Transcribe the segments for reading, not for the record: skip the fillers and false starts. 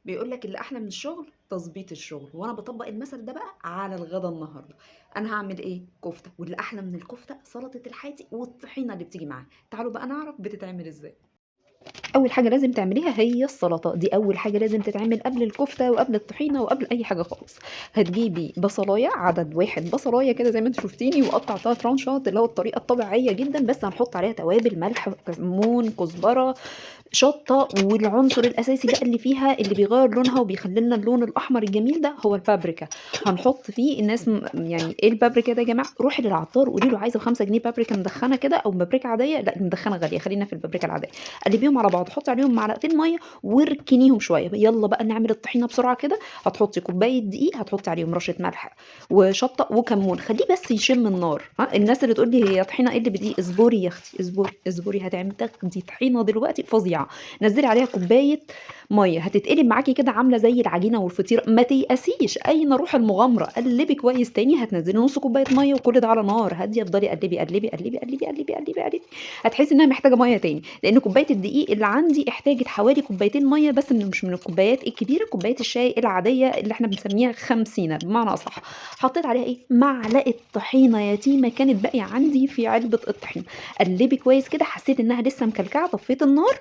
بيقول لك اللي أحلى من الشغل تضبيط الشغل، وأنا باطبّق المثل ده بقى على الغدا النهارده. أنا هاعمل إيه، كفتة، واللي أحلى من الكفتة سلطة الحاتي والطحينة اللي بتيجي معاها. تعالوا بقى نعرف بتتعمل إزاي. أول حاجة لازم تعمليها هي السلطة، دي أول حاجة لازم تتعمل قبل الكفتة وقبل الطحينة وقبل أي حاجة خالص. هتجيبي بصلاية، عدد واحد بصلاية كده زي ما أنتِ شُفتيني وقطّعتها ترانشات اللي هو الطريقة الطبيعية جدًا، بس هنحط عليها توابل، ملح، كمون، كزبرة، شطة، والعنصر الأساسي بقى اللي فيها اللي بيغيّر لونها وبيخلّي لنا اللون الأحمر الجميل ده هو البابريكا. هنحط فيه الناس يعني إيه البابريكا ده يا جماعة؟ روحي للعطار قولي له عايزة ب5 جنيه بابريكا مدخنة كده أو بابريكا عادية، لأ المدخنة غالية خلّينا في البابريكا العادية. قلّبيهم على بعض، حطّي عليهم معلقتين مَيّة واركنيهم شوية. يالّا بقى نعمل الطحينة بسرعة كده. هتحطّي كوباية دقيق، هتحطّي عليهم رشة ملح وشطة وكمون، خلّيه بس يشم النار. ها، الناس اللي تقول لي هي طحينة إيه اللي بدقيق؟ اصبري يا أختي، اصبري، اصبري تاخدي طحينة دلوقتي فظيعة. نزّلي عليها كوباية مَيّة، هتتقلب معاكِ كده عاملة زي العجينة والفطيرة. ما تيأسيش، أين روح المغامرة؟ قلّبي كويس تاني، هتنزّلي نُص كوباية مَيّة وكل ده على نار هادية. افضلي قلّبي، قلّبي، قلّبي، قلّبي، قلّبي، قلّبي، قلّبي، هتحسّي إنها محتاجة مَيّة تاني، لإن كوباية الدقيق اللي عندي احتاجت حوالي كوبايتين مَيّة بس مش من الكوبايات الكبيرة، كوبايات الشاي العادية اللي إحنا بنسميها خمسينة بمعنى أصح. حطيت عليها إيه، معلقة طحينة يتيمة كانت باقية عندي في علبة الطحينة. قلّبي كويس كده، حسّيت إنها لسه مكلكعة، طفّيت النار.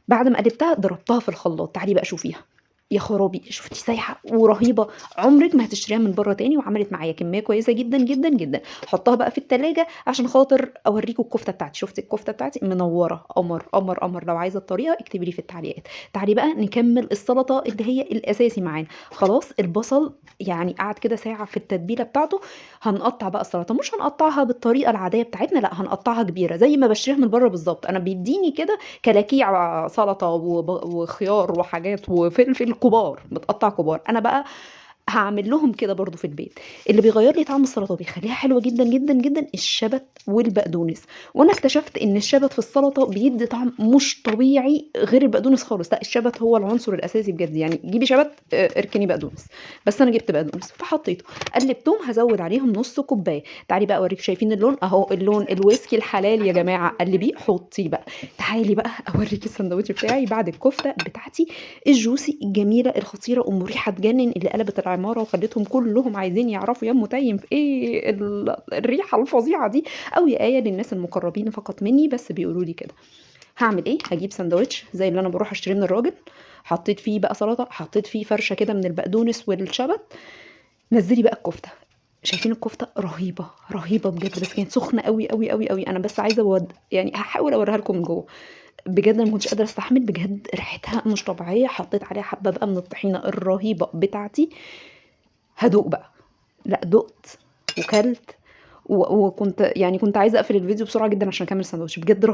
بعد ما قلبتها ضربتها في الخلاط. تعالي بقى شوفيها. يا خرابي! شُفتِ سايحة ورهيبة، عمرِك ما هتشتريها من برّه تاني، وعملت معايا كمية كويسة جدًا، جدًا، جدًا. حطّها بقى في التلاجة عشان خاطر أورّيكم الكفتة بتاعتي. شُفتِ الكفتة بتاعتي منوّرة قمر، قمر، قمر. لو عايزة الطريقة اكتبي لي في التعليقات. تعالي بقى نكمّل السلطة اللي هي الأساسي معانا. خلاص البصل يعني قعد كده ساعة في التتبيلة بتاعته. هنقطّع بقى السلطة، مش هنقطّعها بالطريقة العادية بتاعتنا، لأ هنقطّعها كبيرة زي ما باشتريها من برّه بالضبط. أنا بيدّيني كده كلاكيع سلطة وخيار وحاجات وفلفل كبار، متقطّع كبار. أنا بقى هاعمل لهم كده برضه في البيت. اللي بيغيّر لي طعم السلطة وبيخلّيها حلوة جدًا، جدًا، جدًا الشبت والبقدونس. وأنا اكتشفت إن الشبت في السلطة بيدّي طعم مش طبيعي غير البقدونس خالص. لأ الشبت هو العنصر الأساسي بجد. يعني جيبي شبت اركني بقدونس. بس أنا جِبت بقدونس فحطيته. قلّبتهم، هازوّد عليهم نُص كوباية. تعالي بقى أورّيكِ، شايفين اللون؟ أهو اللون الويسكي الحلال يا جماعة. قلّبيه، حطيه بقى. تعالي بقى أورّيكِ الساندوتش بتاعي بعد الكفتة بتاعتي الjuicy الجميلة الخطيرة أم ريحة تجنن اللي قلبت العمارة وخلّتهم كلّهم عايزين يعرفوا يا أم تيم في إيه الريحة الفظيعة دي، أو يا آية للناس المقربين فقط منّي بس بيقولوا لي كده. هاعمل إيه، هاجيب ساندوتش زي اللي أنا باروح أشتريه من الراجل، حطيت فيه بقى سلطة، حطيت فيه فرشة كده من البقدونس والشبت. نزّلي بقى الكفتة. شايفين الكفتة رهيبة، رهيبة بجد، بس كانت سخنة أوي، أوي، أوي، أوي. أنا بس عايزة يعني هاحاول أورّيها لكم من جوّه. بجد أنا ما كنتش قادرة أستحمل، بجد ريحتها مش طبيعية. حطيت عليها حبة بقى من الطحينة الرهيبة بتاعتي. هادوق بقى. لأ دُقت وكلت وكنت يعني كنت عايزة أقفل الفيديو بسرعة جدًا عشان أكمل الساندوتش. بجد